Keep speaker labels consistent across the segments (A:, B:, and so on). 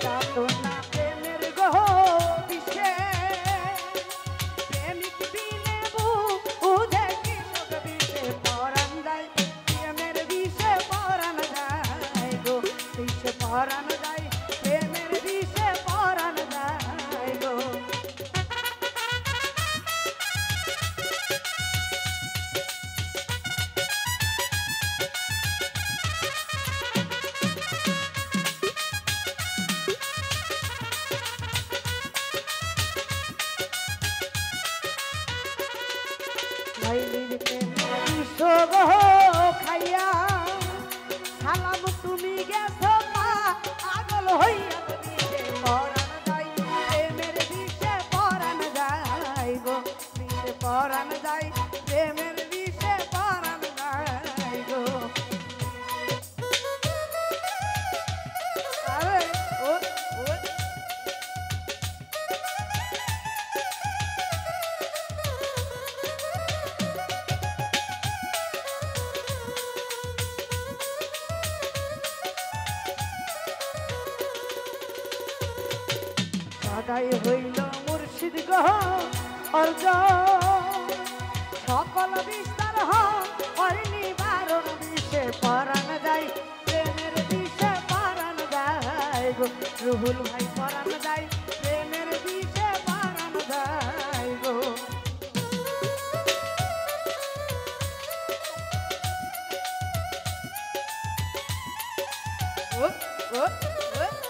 A: যাতনা প্রেমের গো বিষে প্রেমিক বিনে বুঝে কৃষক বিষে পরাণ যায় প্রেমের বিষে পরাণ যায় গো বিষে পরাণ যায় প্রেমের বিষে পরাণ যায় গো খাইয়া সালাম তুমি গেছো আগল হইয়া দিশে পরাণ যাই প্রেমের দিশে পরাণ যাই গো দিশে পরাণ যাই প্রেমের দিশে পরাণ যাই গো আরে ও ও সদাই হইল মুর্শিদ গো অর্জন সকল বিস্তার হয় নিবারণ বিষে পরাণ যায় প্রেমের বিষে পরাণ যায় গো রুহুল ভাই পরাণ যায় প্রেমের বিষে পরাণ যায় গো ও ও ও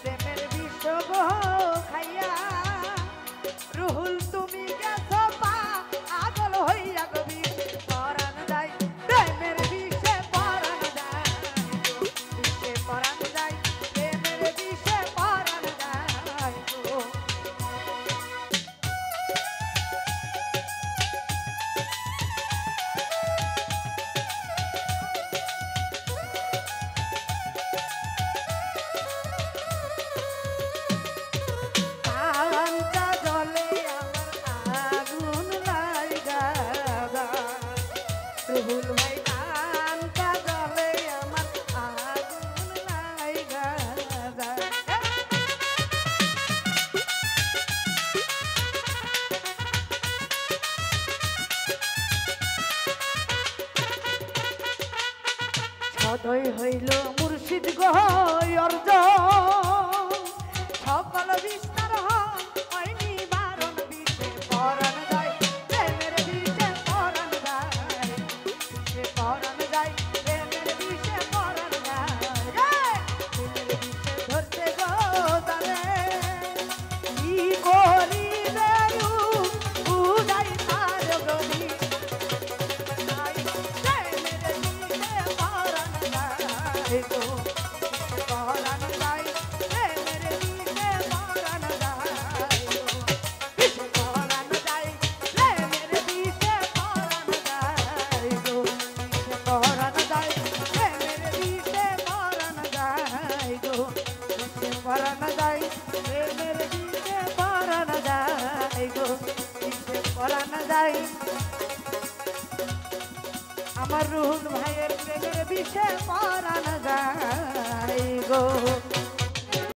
A: প্রেমের বিষ গো খাইয়া রুহুল তুমি গেছো আগল হইয়া গো বিষে পরাণ যায় প্রেমের বিষে পরাণ যায় বিষে পরাণ যায় প্রেমের বিষে পরাণ যায় গো রুহুল ভাই কানটা জলে আমার আগুন লাইগা যায় সদয় হইল মুর্শিদ গো অর্জন সকল বিস্তার হয় নিবারণ বিষে পরাণ যায় প্রেমের বিষে পরাণ যায় বিষে পরাণ যায় প্রেমের বিষে পরাণ যায় প্রেমের বিষে ধরতে গো তারে কি করিবে উদাই তার গলি প্রেমের বিষে পরাণ যায় গো পরাণ যায় প্রেমের বিষে পরাণ যায় গো পরাণ যায় প্রেমের বিষে পরাণ যায় গো পরাণ যায় প্রেমের বিষে পরাণ যায় গো পরাণ যায় প্রেমের বিষে পরাণ যায় গো পরাণ যায় আমার রুহুল ভাইয়ের প্রেমের বিষে পরাণ যায় গো।